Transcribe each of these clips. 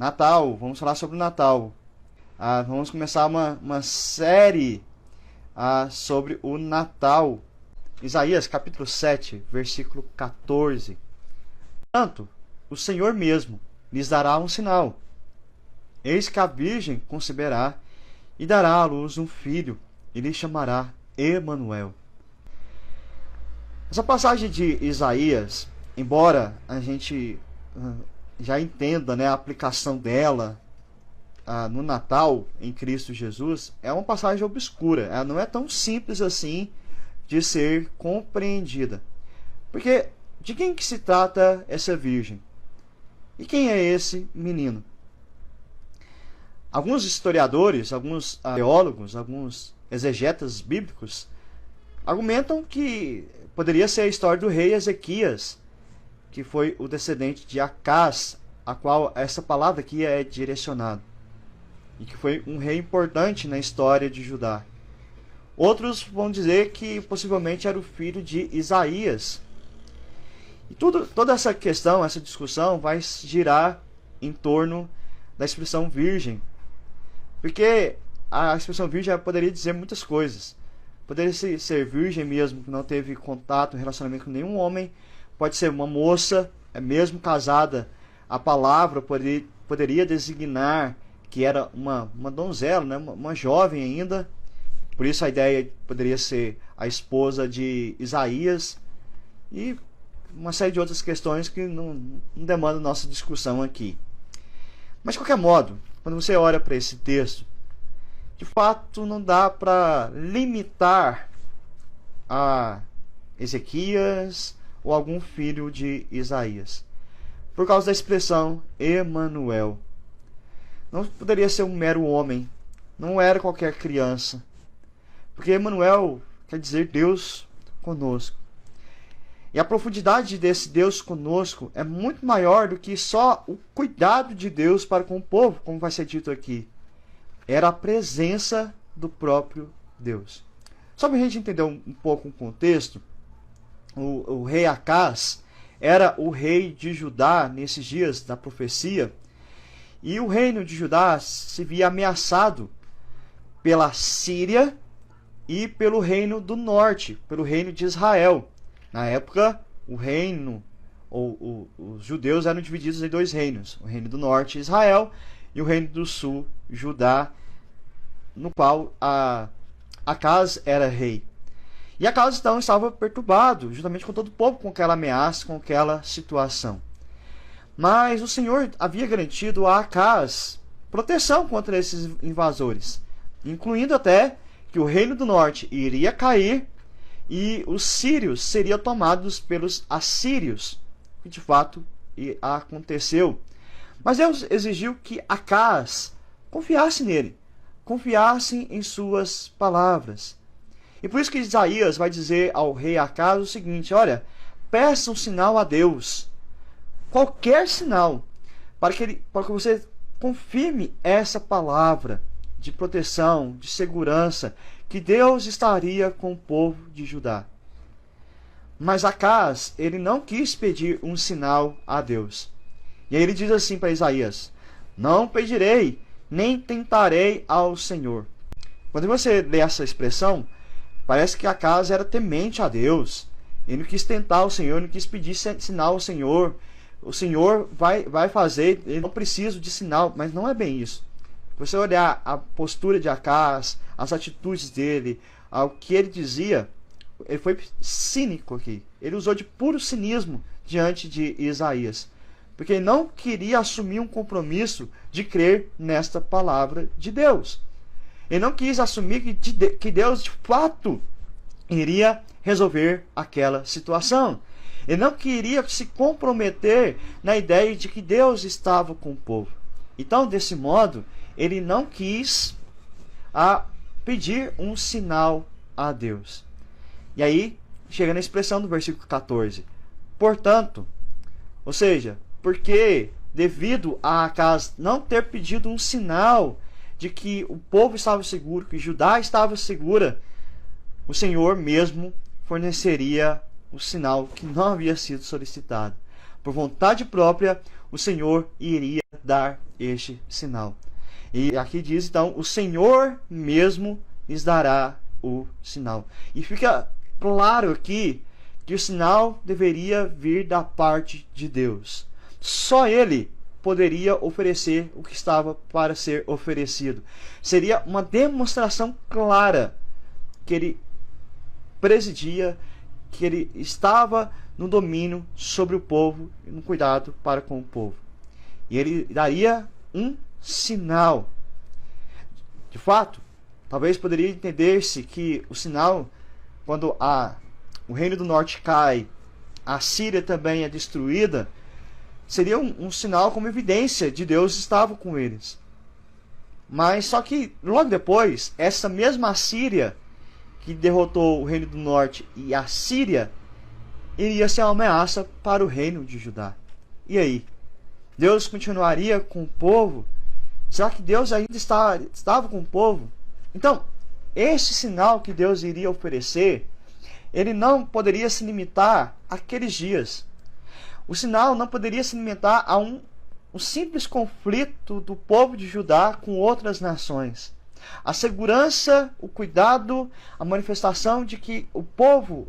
Natal, vamos falar sobre o Natal. Vamos começar uma série sobre o Natal. Isaías capítulo 7, versículo 14. Portanto, o Senhor mesmo lhes dará um sinal. Eis que a virgem conceberá e dará à luz um filho, e lhe chamará Emanuel. Essa passagem de Isaías, embora a gente já entenda, a aplicação dela no Natal em Cristo Jesus, é uma passagem obscura. Ela não é tão simples assim de ser compreendida. Porque de quem que se trata essa virgem? E quem é esse menino? Alguns historiadores, alguns teólogos, alguns exegetas bíblicos argumentam que poderia ser a história do rei Ezequias, que foi o descendente de Acás, a qual essa palavra aqui é direcionada, e que foi um rei importante na história de Judá. Outros vão dizer que possivelmente era o filho de Isaías. E toda essa questão, essa discussão vai girar em torno da expressão virgem, porque a expressão virgem poderia dizer muitas coisas. Poderia ser virgem mesmo, que não teve contato, relacionamento com nenhum homem. Pode ser uma moça, mesmo casada. A palavra poderia designar que era uma donzela, uma jovem ainda. Por isso a ideia poderia ser a esposa de Isaías. E uma série de outras questões que não demandam nossa discussão aqui. Mas de qualquer modo, quando você olha para esse texto, de fato não dá para limitar a Ezequias ou algum filho de Isaías, por causa da expressão Emanuel. Não poderia ser um mero homem, não era qualquer criança, porque Emanuel quer dizer Deus conosco. E a profundidade desse Deus conosco é muito maior do que só o cuidado de Deus para com o povo, como vai ser dito aqui. Era a presença do próprio Deus. Só para a gente entender um pouco o contexto, o rei Acás era o rei de Judá nesses dias da profecia, e o reino de Judá se via ameaçado pela Síria e pelo reino do norte, pelo reino de Israel. Na época, o reino, os judeus eram divididos em dois reinos, o reino do norte, Israel, e o reino do sul, Judá, no qual Acás era rei. E Acás então estava perturbado, juntamente com todo o povo, com aquela ameaça, com aquela situação. Mas o Senhor havia garantido a Acás proteção contra esses invasores, incluindo até que o reino do norte iria cair e os sírios seriam tomados pelos assírios, que de fato aconteceu. Mas Deus exigiu que Acás confiasse nele, confiasse em suas palavras. E por isso que Isaías vai dizer ao rei Acás o seguinte: olha, peça um sinal a Deus, qualquer sinal, para que você confirme essa palavra de proteção, de segurança, que Deus estaria com o povo de Judá. Mas Acás, ele não quis pedir um sinal a Deus. E aí ele diz assim para Isaías: não pedirei, nem tentarei ao Senhor. Quando você lê essa expressão, parece que Acás era temente a Deus. Ele não quis tentar o Senhor, não quis pedir sinal ao Senhor. O Senhor vai fazer, ele não precisa de sinal, mas não é bem isso. Se você olhar a postura de Acás, as atitudes dele, o que ele dizia, ele foi cínico aqui. Ele usou de puro cinismo diante de Isaías, porque ele não queria assumir um compromisso de crer nesta palavra de Deus. Ele não quis assumir que Deus de fato iria resolver aquela situação. Ele não queria se comprometer na ideia de que Deus estava com o povo. Então, desse modo, ele não quis pedir um sinal a Deus. E aí, chega na expressão do versículo 14. Portanto, ou seja, porque devido a Acás não ter pedido um sinal de que o povo estava seguro, que Judá estava segura, o Senhor mesmo forneceria o sinal que não havia sido solicitado. Por vontade própria, o Senhor iria dar este sinal. E aqui diz então, o Senhor mesmo lhes dará o sinal. E fica claro aqui que o sinal deveria vir da parte de Deus. Só Ele poderia oferecer o que estava para ser oferecido. Seria uma demonstração clara que Ele presidia, que Ele estava no domínio sobre o povo e no cuidado para com o povo. E Ele daria um sinal. De fato, talvez poderia entender-se que o sinal, quando o reino do norte cai, a Síria também é destruída, seria um sinal como evidência de Deus estava com eles. Mas só que logo depois, essa mesma Assíria que derrotou o reino do norte e a Síria iria ser uma ameaça para o reino de Judá. E aí? Deus continuaria com o povo? Será que Deus ainda estava com o povo? Então, este sinal que Deus iria oferecer, ele não poderia se limitar àqueles dias. O sinal não poderia se limitar a um simples conflito do povo de Judá com outras nações. A segurança, o cuidado, a manifestação de que o povo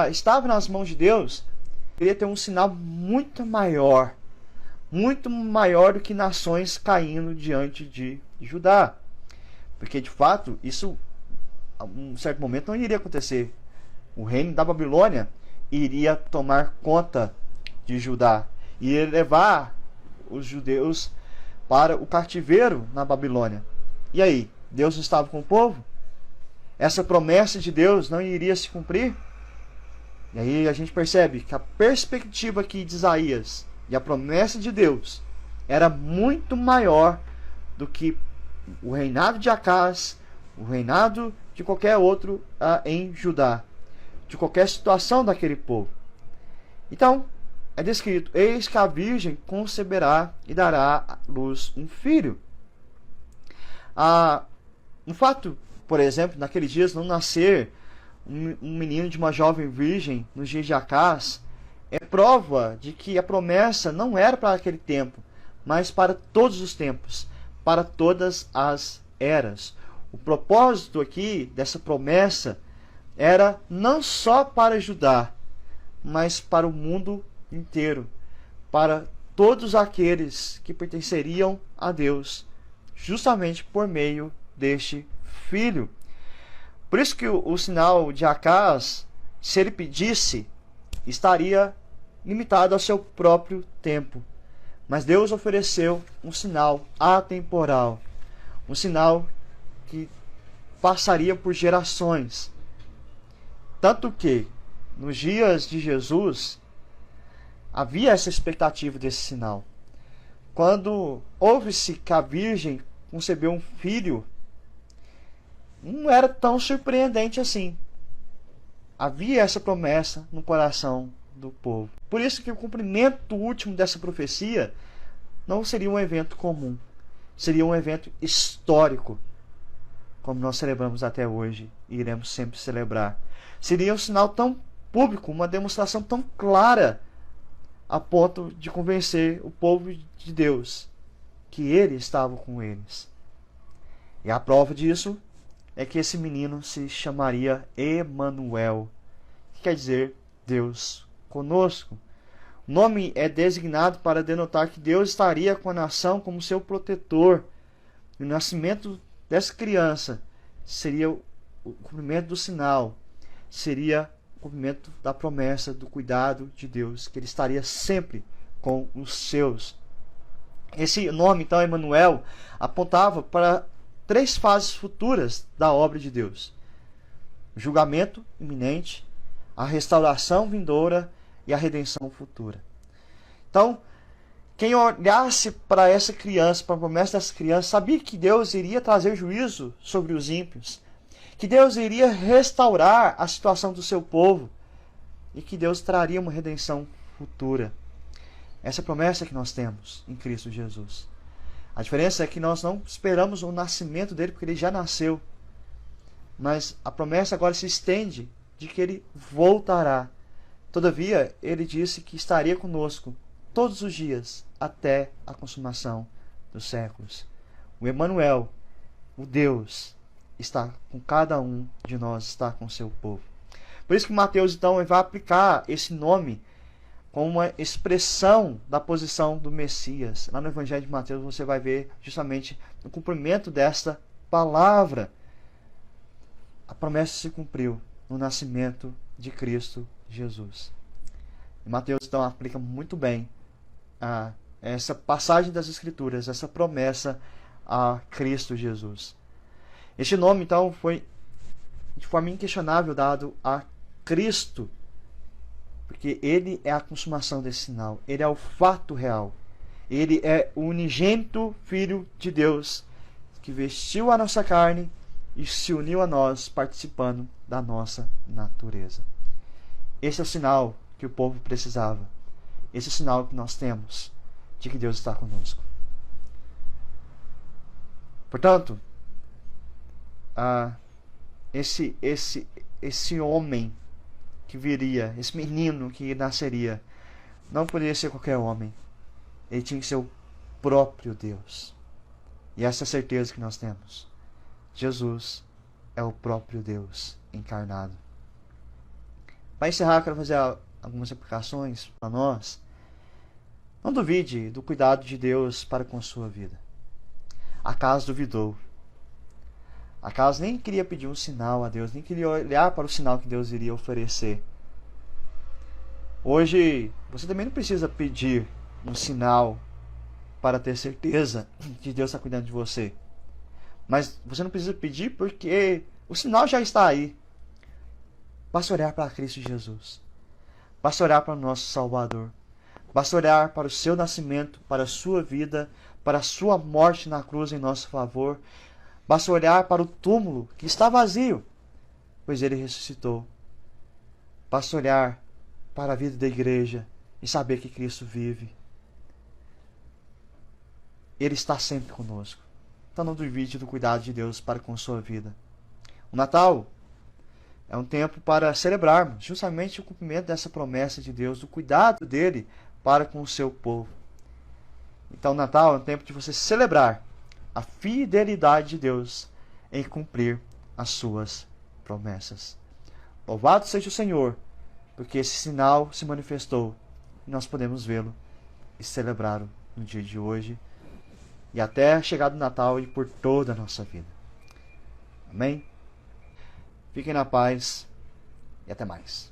estava nas mãos de Deus, deveria ter um sinal muito maior do que nações caindo diante de Judá. Porque de fato, isso a um certo momento não iria acontecer. O reino da Babilônia iria tomar conta de Judá, iria levar os judeus para o cativeiro na Babilônia. E aí, Deus estava com o povo? Essa promessa de Deus não iria se cumprir? E aí a gente percebe que a perspectiva aqui de Isaías e a promessa de Deus era muito maior do que o reinado de Acás, o reinado de qualquer outro em Judá, de qualquer situação daquele povo. Então, é descrito: eis que a virgem conceberá e dará à luz um filho. Um fato, por exemplo, naqueles dias não nascer um menino de uma jovem virgem nos dias de Acás é prova de que a promessa não era para aquele tempo, mas para todos os tempos, para todas as eras. O propósito aqui dessa promessa era não só para Judá, mas para o mundo inteiro, para todos aqueles que pertenceriam a Deus, justamente por meio deste filho. Por isso que o sinal de Acás, se ele pedisse, estaria limitado ao seu próprio tempo. Mas Deus ofereceu um sinal atemporal, um sinal que passaria por gerações. Tanto que, nos dias de Jesus, havia essa expectativa desse sinal. Quando ouve-se que a Virgem concebeu um filho, não era tão surpreendente assim. Havia essa promessa no coração do povo. Por isso que o cumprimento último dessa profecia não seria um evento comum. Seria um evento histórico, como nós celebramos até hoje e iremos sempre celebrar. Seria um sinal tão público, uma demonstração tão clara, a ponto de convencer o povo de Deus que Ele estava com eles. E a prova disso é que esse menino se chamaria Emanuel, que quer dizer Deus conosco. O nome é designado para denotar que Deus estaria com a nação como seu protetor. E o nascimento dessa criança seria o cumprimento do sinal, seria o cumprimento da promessa do cuidado de Deus, que Ele estaria sempre com os seus. Esse nome, então, Emanuel, apontava para 3 fases futuras da obra de Deus: o julgamento iminente, a restauração vindoura e a redenção futura. Então, quem olhasse para essa criança, para a promessa dessa criança, sabia que Deus iria trazer juízo sobre os ímpios, que Deus iria restaurar a situação do seu povo e que Deus traria uma redenção futura. Essa é a promessa que nós temos em Cristo Jesus. A diferença é que nós não esperamos o nascimento dele, porque ele já nasceu. Mas a promessa agora se estende de que ele voltará. Todavia, ele disse que estaria conosco todos os dias, até a consumação dos séculos. O Emanuel, o Deus, está com cada um de nós, está com o seu povo. Por isso que Mateus, então, vai aplicar esse nome como uma expressão da posição do Messias. Lá no Evangelho de Mateus você vai ver justamente o cumprimento desta palavra. A promessa se cumpriu no nascimento de Cristo Jesus. E Mateus, então, aplica muito bem essa passagem das Escrituras, essa promessa a Cristo Jesus. Este nome, então, foi de forma inquestionável dado a Cristo, porque Ele é a consumação desse sinal, Ele é o fato real, Ele é o unigênito Filho de Deus, que vestiu a nossa carne e se uniu a nós, participando da nossa natureza. Esse é o sinal que o povo precisava. Esse é o sinal que nós temos de que Deus está conosco. Portanto, esse homem que viria, esse menino que nasceria, não poderia ser qualquer homem. Ele tinha que ser o próprio Deus. E essa é a certeza que nós temos. Jesus é o próprio Deus encarnado. Para encerrar, eu quero fazer algumas aplicações para nós. Não duvide do cuidado de Deus para com a sua vida. Acas duvidou. Acas nem queria pedir um sinal a Deus, nem queria olhar para o sinal que Deus iria oferecer. Hoje, você também não precisa pedir um sinal para ter certeza que Deus está cuidando de você. Mas você não precisa pedir porque o sinal já está aí. Basta olhar para Cristo Jesus. Basta olhar para o nosso Salvador. Basta olhar para o seu nascimento, para a sua vida, para a sua morte na cruz em nosso favor. Basta olhar para o túmulo que está vazio, pois ele ressuscitou. Basta olhar para a vida da igreja e saber que Cristo vive. Ele está sempre conosco. Então não duvide do cuidado de Deus para com a sua vida. O Natal é um tempo para celebrarmos justamente o cumprimento dessa promessa de Deus, do cuidado dele para com o seu povo. Então o Natal é um tempo de você celebrar a fidelidade de Deus em cumprir as suas promessas. Louvado seja o Senhor, porque esse sinal se manifestou e nós podemos vê-lo e celebrá-lo no dia de hoje e até a chegada do Natal e por toda a nossa vida. Amém? Fiquem na paz e até mais.